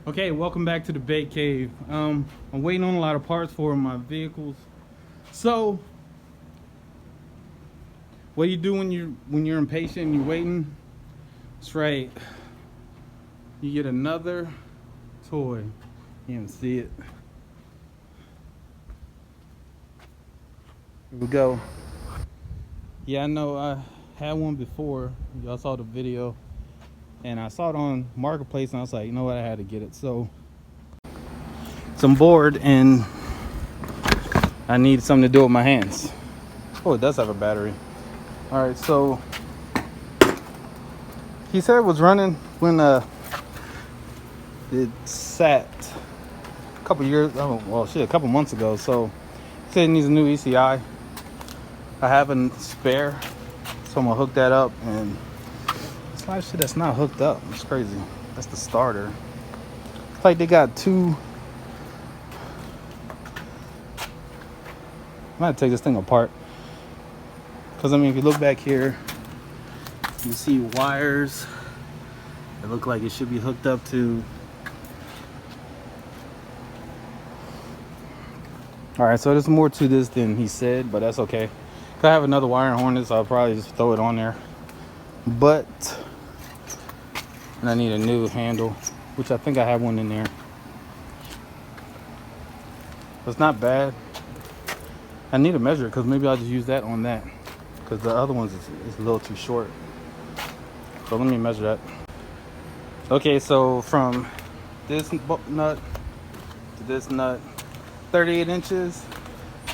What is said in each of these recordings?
Okay, welcome back to the bait cave. I'm waiting on a lot of parts for my vehicles. So, what do you do when you're impatient and you're waiting? That's right. You get another toy. You can see it. Here we go. Yeah, I know I had one before. Y'all saw the video. And I saw it on Marketplace and I was like, you know what, I had to get it. So I'm bored and I need something to do with my hands. Oh, it does have a battery. All right, so he said it was running when it sat a couple years, a couple months ago. So he said it needs a new ECI. I have a spare, so I'm gonna hook that up. And it's a lot of shit that's not hooked up. It's crazy. That's the starter. It's like they got two. I might take this thing apart, because I mean, if you look back here, you see wires that look like it should be hooked up to. All right, so there's more to this than he said, but that's okay. If I have another wiring harness, I'll probably just throw it on there. But and I need a new handle, which I think I have one in there. It's not bad. I need to measure it, because maybe I'll just use that on that, because the other ones is a little too short. So let me measure that. Okay, so from this nut to this nut, 38 inches.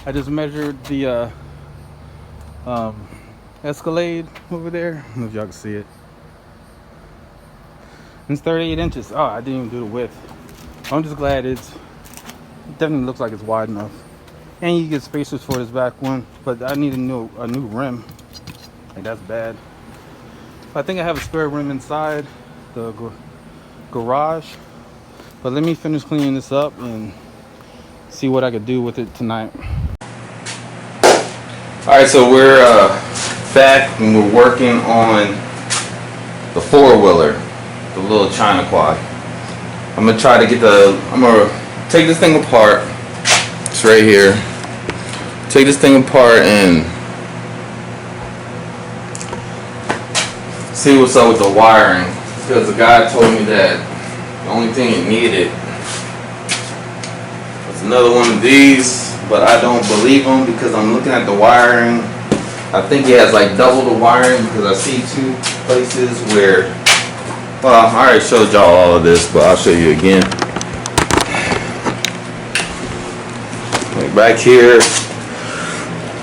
I just measured the Escalade over there. I don't know if y'all can see it. It's 38 inches. Oh, I didn't even do the width. I'm just glad it definitely looks like it's wide enough. And you get spacers for this back one, but I need a new rim. Like, that's bad. I think I have a spare rim inside the garage. But let me finish cleaning this up and see what I could do with it tonight. Alright, so we're back and we're working on the four-wheeler, the little China quad. I'm gonna take this thing apart. It's right here. Take this thing apart and see what's up with the wiring, because the guy told me that the only thing it needed was another one of these, but I don't believe him, because I'm looking at the wiring. I think he has like double the wiring, because I see two places where, well, I already showed y'all all of this, but I'll show you again. Like back here,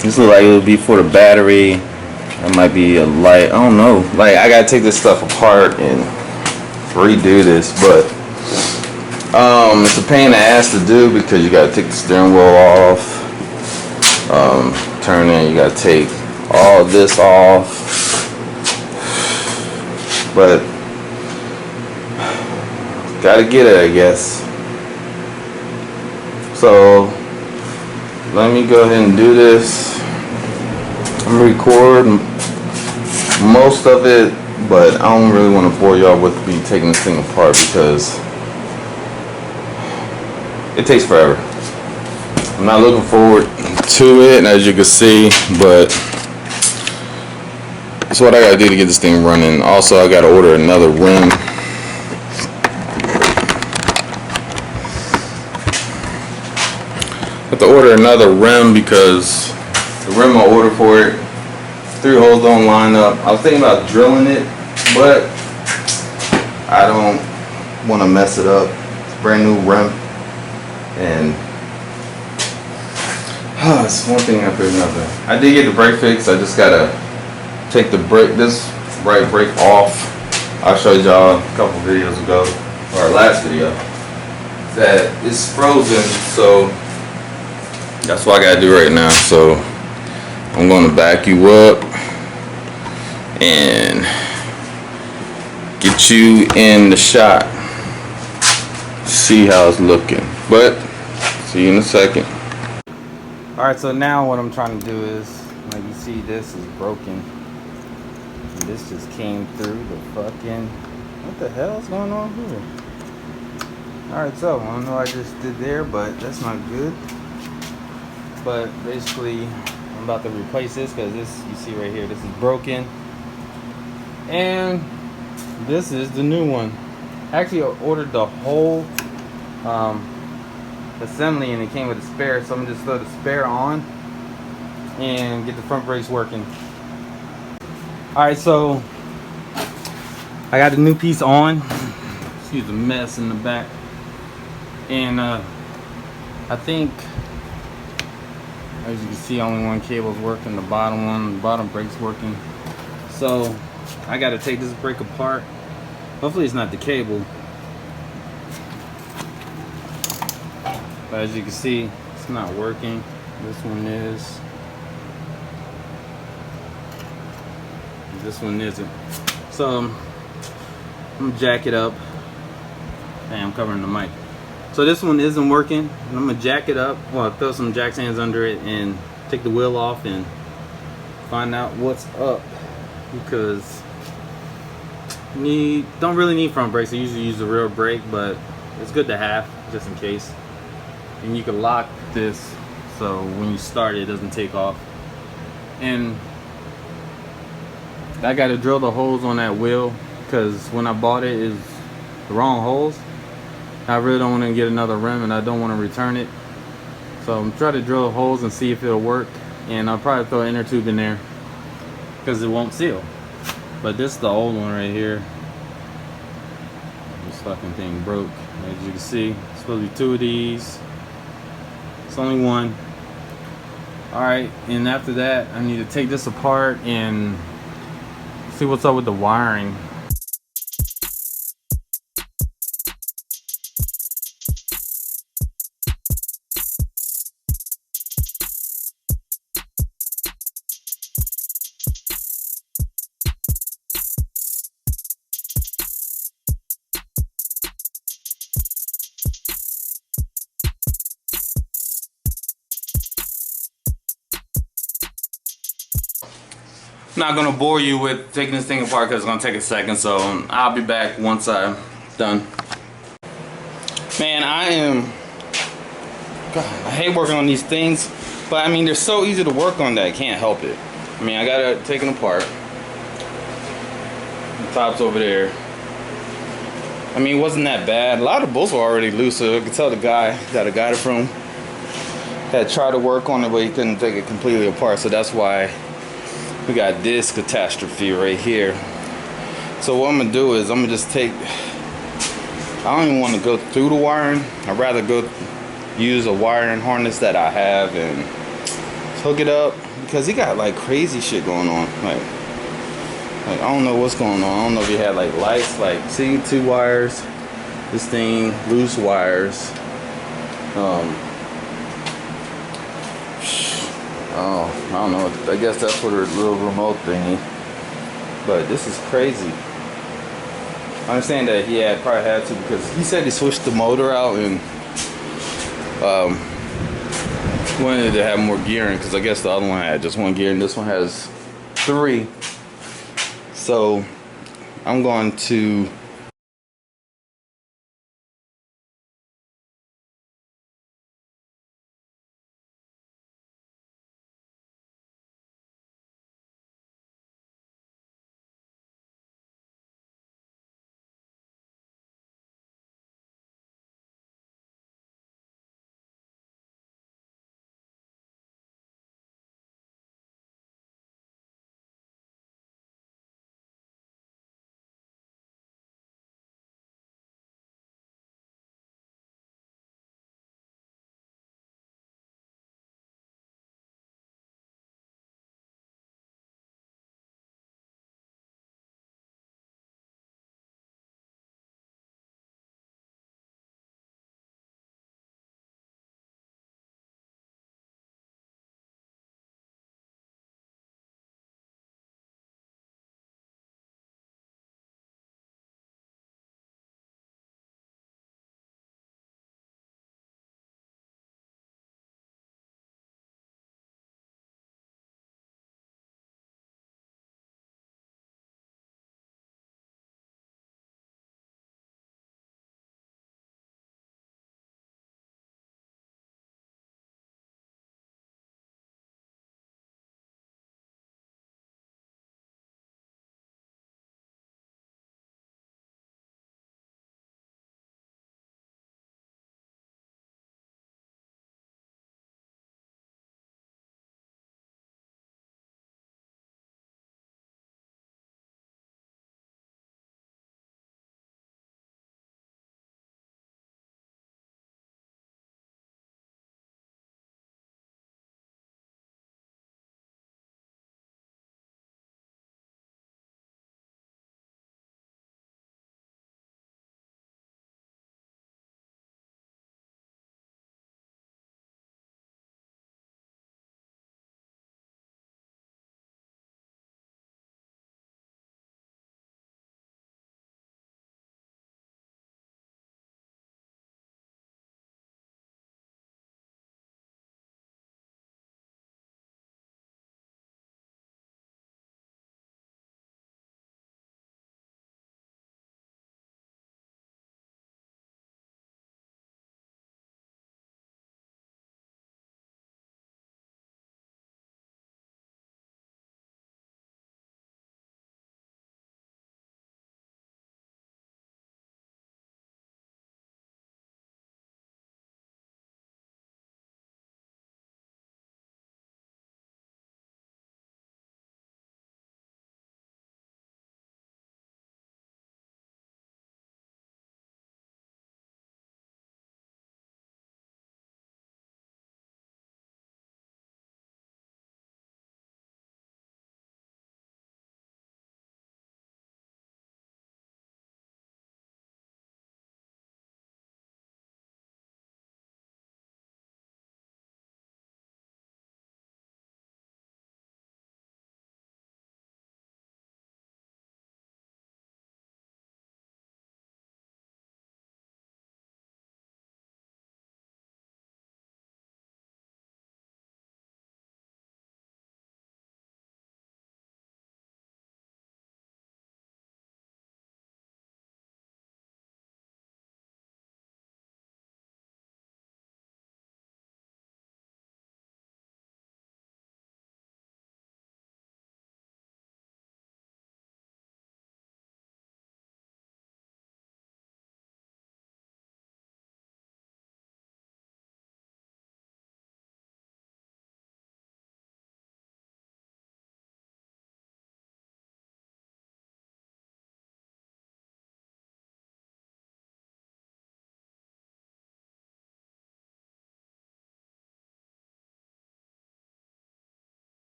this looks like it would be for the battery. It might be a light, I don't know. Like, I gotta take this stuff apart and redo this, but it's a pain in the ass to do, because you gotta take the steering wheel off, turn in, you gotta take all this off, but gotta get it, I guess. So let me go ahead and do this. I'm recording most of it, but I don't really want to bore y'all with me taking this thing apart, because it takes forever. I'm not looking forward to it, as you can see, but it's what I gotta do to get this thing running. Also, I gotta order another rim. I have to order another rim, because the rim I ordered for it, 3 holes don't line up. I was thinking about drilling it, but I don't want to mess it up. It's a brand new rim, and it's one thing after another. I did get the brake fixed. I just gotta take this right brake off. I showed y'all a couple videos ago, or last video, that it's frozen, so that's what I gotta do right now. So I'm gonna back you up and get you in the shot, see how it's looking. But see you in a second. Alright, so now what I'm trying to do is, like, you see this is broken, and this just came through the fucking, what the hell is going on here? Alright, so I don't know what I just did there, but that's not good. But basically, I'm about to replace this because this, you see right here, this is broken. And this is the new one. Actually, I ordered the whole assembly and it came with a spare, so I'm gonna just throw the spare on and get the front brakes working. Alright, so I got the new piece on. Excuse the mess in the back. And I think, as you can see, only one cable is working, the bottom brake's working. So I got to take this brake apart. Hopefully it's not the cable. But as you can see, it's not working. This one is. This one isn't. So I'm gonna jack it up. Hey, I'm covering the mic. So this one isn't working. I'm gonna jack it up. Well, throw some jack stands under it and take the wheel off and find out what's up. Because you don't really need front brakes. I usually use the rear brake, but it's good to have just in case. And you can lock this so when you start it doesn't take off. And I got to drill the holes on that wheel because when I bought it is the wrong holes. I really don't want to get another rim and I don't want to return it. So I'm trying to drill holes and see if it'll work. And I'll probably throw an inner tube in there because it won't seal. But this is the old one right here. This fucking thing broke. As you can see, it's supposed to be 2 of these. It's only one. Alright, and after that I need to take this apart and see what's up with the wiring. I'm not gonna bore you with taking this thing apart because it's gonna take a second, so I'll be back once I'm done. Man, God, I hate working on these things, but I mean they're so easy to work on that I can't help it. I mean, I gotta take them apart. The top's over there. I mean, it wasn't that bad. A lot of the bolts were already loose, so I could tell the guy that I got it from had tried to work on it, but he couldn't take it completely apart, so that's why we got this catastrophe right here. So what I'm gonna do is I'm gonna just take, I don't even want to go through the wiring. I'd rather go use a wiring harness that I have and hook it up, because he got like crazy shit going on. Like I don't know what's going on. I don't know if he had like lights, like see, 2 wires, this thing, loose wires. Oh, I don't know. I guess that's for the little remote thingy. But this is crazy. I understand that he probably had to, because he said he switched the motor out and wanted to have more gearing, because I guess the other one had just 1 gear and this one has 3. So I'm going to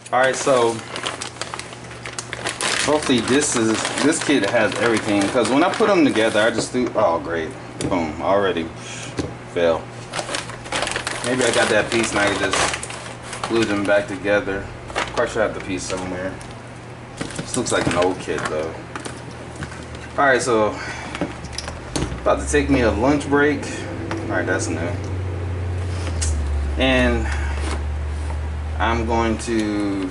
All right, so hopefully this kit has everything, because when I put them together, I just do, oh great, boom, already fail. Maybe I got that piece and I can just glue them back together. Of course I have the piece somewhere. This looks like an old kit though. All right, so about to take me a lunch break. All right, that's new. And I'm going to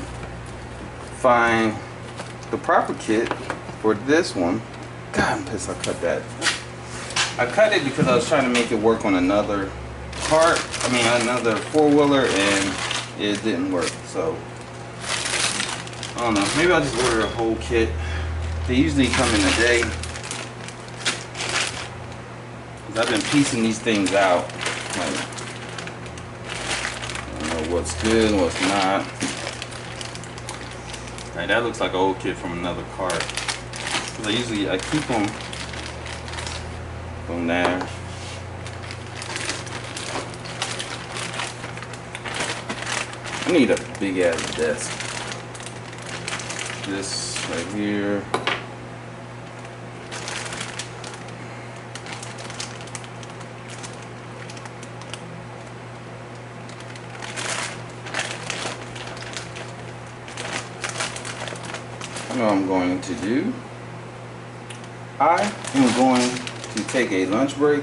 find the proper kit for this one. God, I'm pissed I cut that. I cut it because I was trying to make it work on another cart. I mean, another four-wheeler, and it didn't work. So, I don't know. Maybe I'll just order a whole kit. They usually come in a day. I've been piecing these things out. Like, I don't know what's good and what's not. Right, that looks like an old kit from another cart. I keep them from there. I need a big ass desk. This right here. What I'm going to do, I am going to take a lunch break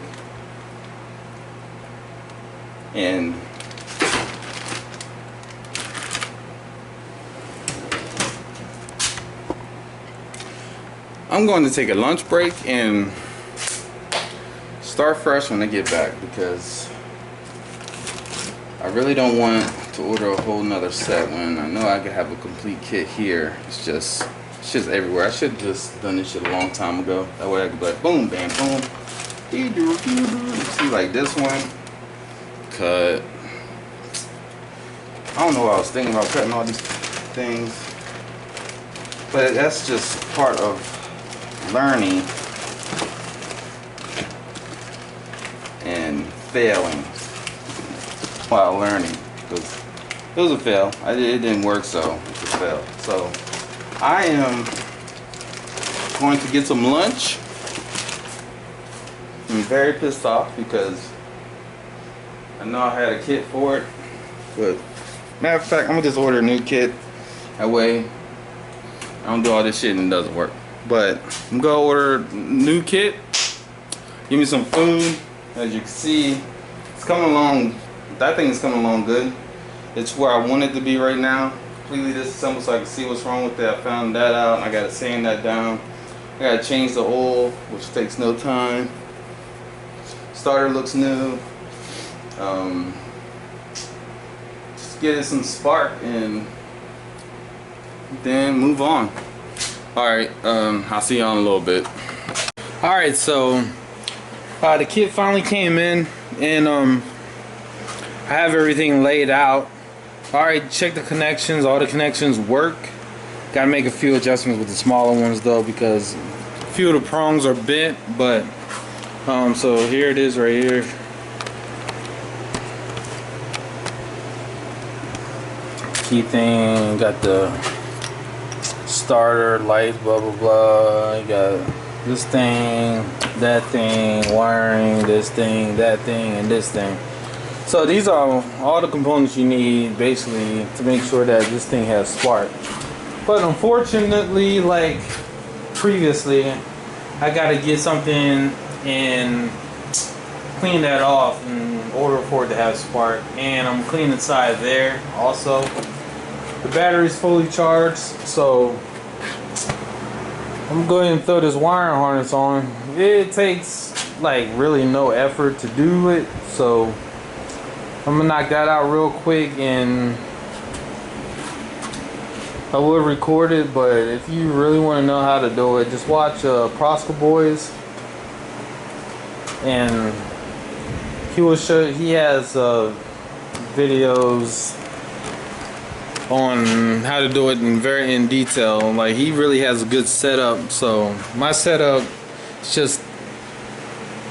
and start fresh when I get back, because I really don't want to order a whole nother set when I know I could have a complete kit here. It's just everywhere. I should have just done this shit a long time ago. That way I could be like, boom, bam, boom. See, like this one, cut. I don't know what I was thinking about cutting all these things, but that's just part of learning and failing while learning. Because it was a fail. It didn't work, so it's a fail. So I am going to get some lunch. I'm very pissed off because I know I had a kit for it, but matter of fact, I'm gonna just order a new kit. That way I don't do all this shit and it doesn't work. But I'm gonna order a new kit. Give me some food. As you can see, it's coming along. That thing is coming along good. It's where I want it to be right now. Completely disassembled so I can see what's wrong with it. I found that out and I gotta sand that down. I gotta change the oil, which takes no time. Starter looks new. Just get it some spark and then move on. Alright, I'll see y'all in a little bit. Alright, so the kit finally came in, and I have everything laid out. Alright, check the connections. All the connections work. Gotta make a few adjustments with the smaller ones though, because a few of the prongs are bent, but so here it is right here. Key thing, got the starter, lights, blah blah blah. You got this thing, that thing, wiring, this thing, that thing, and this thing. So these are all the components you need basically to make sure that this thing has spark. But unfortunately, like previously, I gotta get something and clean that off in order for it to have spark. And I'm cleaning the side there also. The battery's fully charged, so I'm going to throw this wiring harness on. It takes like really no effort to do it, so I'm gonna knock that out real quick and I will record it. But if you really want to know how to do it, just watch Prosper Boys, and he will show. He has videos on how to do it in detail. Like, he really has a good setup. So my setup is just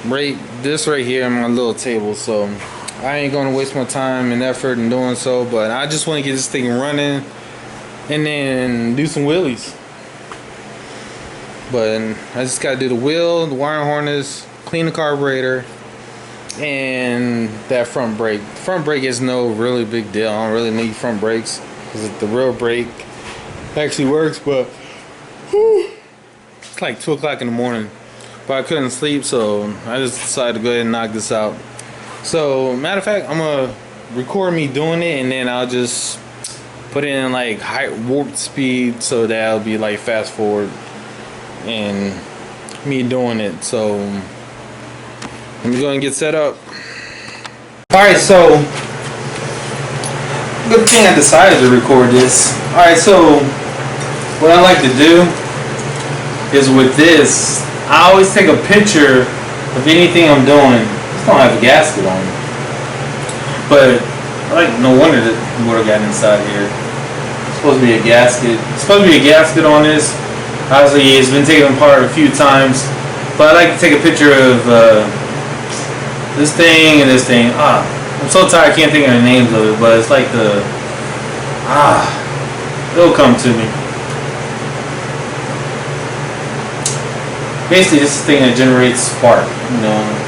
this right here on my little table, so I ain't gonna waste my time and effort in doing so. But I just want to get this thing running and then do some wheelies. But I just gotta do the wheel, the wire harness, clean the carburetor, and that front brake. Front brake is no really big deal. I don't really need front brakes because the rear brake actually works. But whew, it's like 2 o'clock in the morning, but I couldn't sleep, so I just decided to go ahead and knock this out. So matter of fact, I'm gonna record me doing it, and then I'll just put it in like high warp speed so that it'll be like fast forward and me doing it. So let me go and get set up. Alright, so good thing I decided to record this. Alright, so what I like to do is with this, I always take a picture of anything I'm doing. This don't have a gasket on it, but no wonder that the motor got inside here. It's supposed to be a gasket. It's supposed to be a gasket on this. Obviously, it's been taken apart a few times, but I like to take a picture of this thing and this thing. I'm so tired I can't think of the names of it, but it's like it'll come to me. Basically, this thing that generates spark, you know.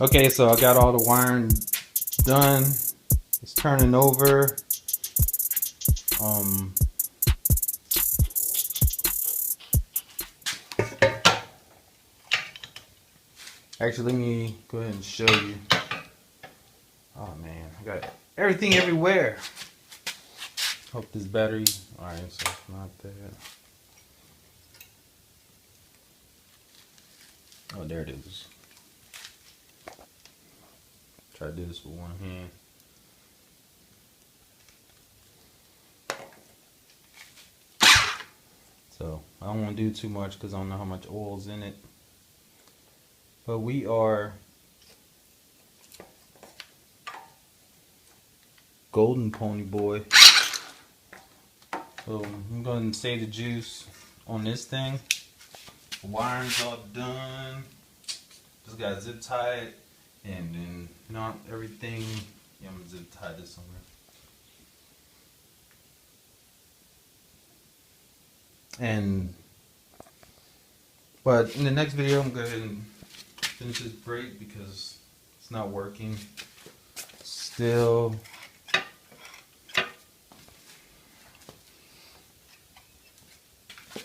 Okay, so I got all the wiring done. It's turning over. Um, Actually, let me go ahead and show you. Oh man, I got everything everywhere. Hope this battery. Alright, so it's not that. Oh, there it is. Try to do this with one hand. So I don't want to do too much because I don't know how much oil's in it. But we are golden pony boy. So I'm going to save the juice on this thing. The wiring's all done. Just got to zip tie it and then not everything. Yeah, I'm going to zip tie this somewhere. But in the next video, I'm going to go ahead and finish this brake because it's not working still.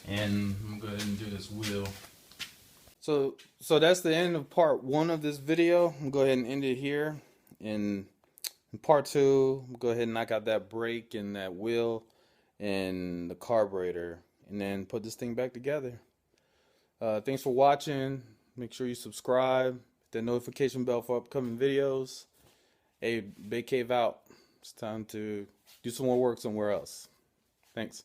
And I'm going to go ahead and do this wheel. So that's the end of part 1 of this video. I'm going to go ahead and end it here. In part 2, I'm going to go ahead and knock out that brake and that wheel and the carburetor, and then put this thing back together. Thanks for watching. Make sure you subscribe, hit the notification bell for upcoming videos. Hey, Big Cave out. It's time to do some more work somewhere else. Thanks.